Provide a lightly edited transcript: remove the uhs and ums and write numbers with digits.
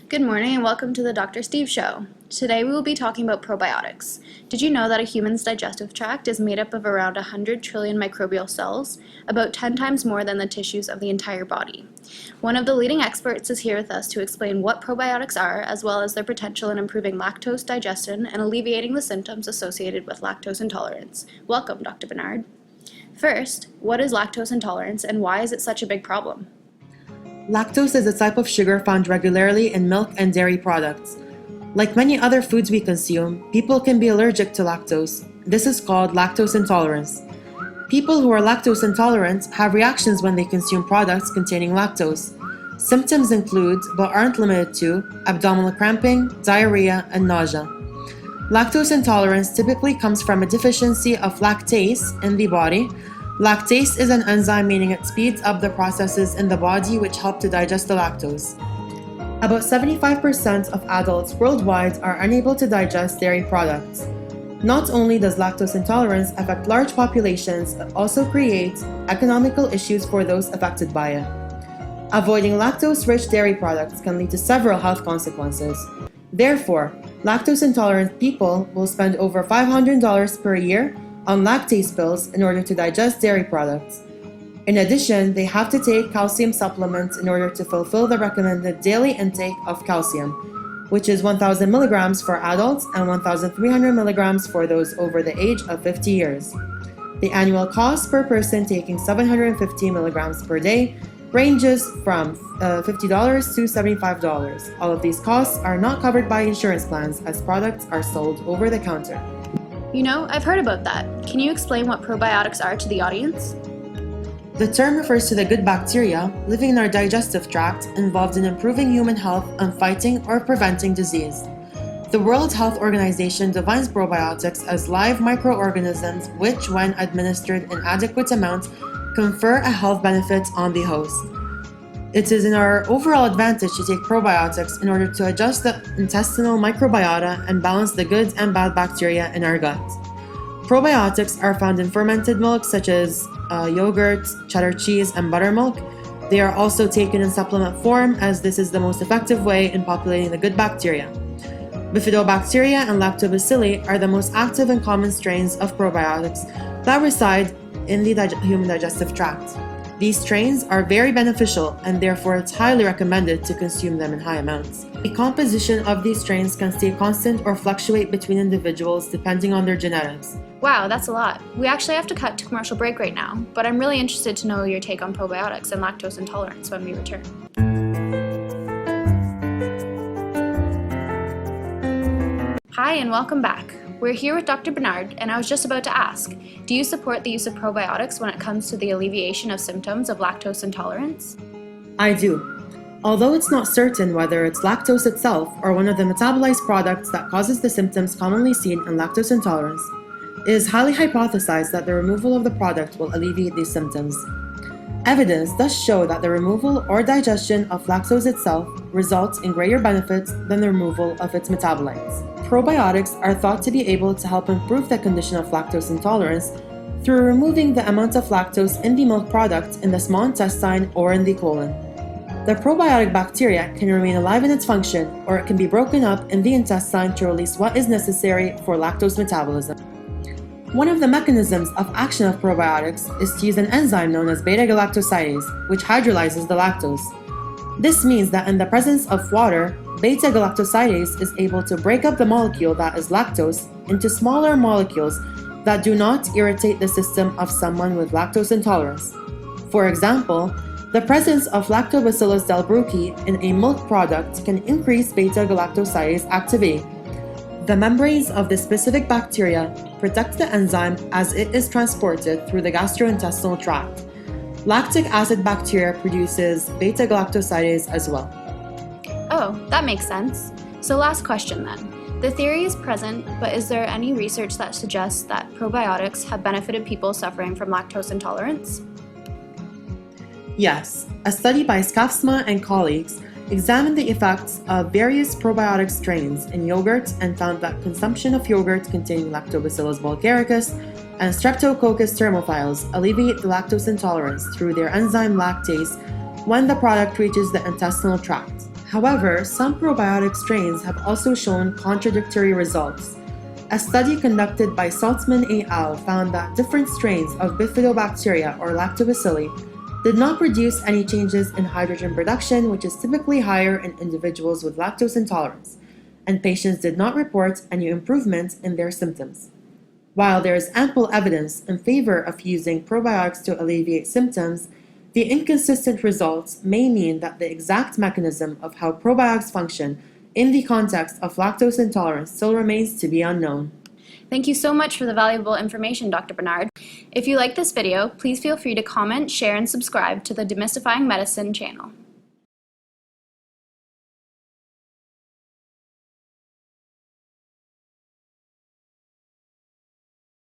Good morning and welcome to the Dr. Steve Show. Today we will be talking about probiotics. Did you know that a human's digestive tract is made up of around 100 trillion microbial cells, about 10 times more than the tissues of the entire body? One of the leading experts is here with us to explain what probiotics are, as well as their potential in improving lactose digestion and alleviating the symptoms associated with lactose intolerance. Welcome, Dr. Bernard. First, what is lactose intolerance and why is it such a big problem? Lactose is a type of sugar found regularly in milk and dairy products. Like many other foods we consume, people can be allergic to lactose. This is called lactose intolerance. People who are lactose intolerant have reactions when they consume products containing lactose. Symptoms include, but aren't limited to, abdominal cramping, diarrhea, and nausea. Lactose intolerance typically comes from a deficiency of lactase in the body. Lactase is an enzyme, meaning it speeds up the processes in the body which help to digest the lactose. About 75% of adults worldwide are unable to digest dairy products. Not only does lactose intolerance affect large populations, it also creates economical issues for those affected by it. Avoiding lactose-rich dairy products can lead to several health consequences. Therefore, lactose intolerant people will spend over $500 per year on lactase pills in order to digest dairy products. In addition, they have to take calcium supplements in order to fulfill the recommended daily intake of calcium, which is 1,000 milligrams for adults and 1,300 milligrams for those over the age of 50 years. The annual cost per person taking 750 milligrams per day ranges from $50 to $75. All of these costs are not covered by insurance plans as products are sold over the counter. You know, I've heard about that. Can you explain what probiotics are to the audience? The term refers to the good bacteria living in our digestive tract involved in improving human health and fighting or preventing disease. The World Health Organization defines probiotics as live microorganisms which, when administered in adequate amount, confer a health benefit on the host. It is in our overall advantage to take probiotics in order to adjust the intestinal microbiota and balance the good and bad bacteria in our gut. Probiotics are found in fermented milk such as yogurt, cheddar cheese, and buttermilk. They are also taken in supplement form as this is the most effective way in populating the good bacteria. Bifidobacteria and lactobacilli are the most active and common strains of probiotics that reside in the human digestive tract. These strains are very beneficial and therefore it's highly recommended to consume them in high amounts. The composition of these strains can stay constant or fluctuate between individuals depending on their genetics. Wow, that's a lot. We actually have to cut to commercial break right now, but I'm really interested to know your take on probiotics and lactose intolerance when we return. Hi and welcome back. We're here with Dr. Bernard, and I was just about to ask, do you support the use of probiotics when it comes to the alleviation of symptoms of lactose intolerance? I do. Although it's not certain whether it's lactose itself or one of the metabolized products that causes the symptoms commonly seen in lactose intolerance, it is highly hypothesized that the removal of the product will alleviate these symptoms. Evidence does show that the removal or digestion of lactose itself results in greater benefits than the removal of its metabolites. Probiotics are thought to be able to help improve the condition of lactose intolerance through removing the amount of lactose in the milk product in the small intestine or in the colon. The probiotic bacteria can remain alive in its function, or it can be broken up in the intestine to release what is necessary for lactose metabolism. One of the mechanisms of action of probiotics is to use an enzyme known as beta-galactosidase, which hydrolyzes the lactose. This means that in the presence of water, beta-galactosidase is able to break up the molecule that is lactose into smaller molecules that do not irritate the system of someone with lactose intolerance. For example, the presence of Lactobacillus delbrueckii in a milk product can increase beta-galactosidase activity. The membranes of the specific bacteria protect the enzyme as it is transported through the gastrointestinal tract. Lactic acid bacteria produces beta-galactosidase as well. Oh, that makes sense. So last question then. The theory is present, but is there any research that suggests that probiotics have benefited people suffering from lactose intolerance? Yes, a study by Skafsma and colleagues examined the effects of various probiotic strains in yogurt and found that consumption of yogurt containing Lactobacillus bulgaricus and Streptococcus thermophiles alleviate the lactose intolerance through their enzyme lactase when the product reaches the intestinal tract. However, some probiotic strains have also shown contradictory results. A study conducted by Saltzman et al. Found that different strains of bifidobacteria or lactobacilli did not produce any changes in hydrogen production, which is typically higher in individuals with lactose intolerance, and patients did not report any improvement in their symptoms. While there is ample evidence in favor of using probiotics to alleviate symptoms, the inconsistent results may mean that the exact mechanism of how probiotics function in the context of lactose intolerance still remains to be unknown. Thank you so much for the valuable information, Dr. Bernard. If you like this video, please feel free to comment, share, and subscribe to the Demystifying Medicine channel.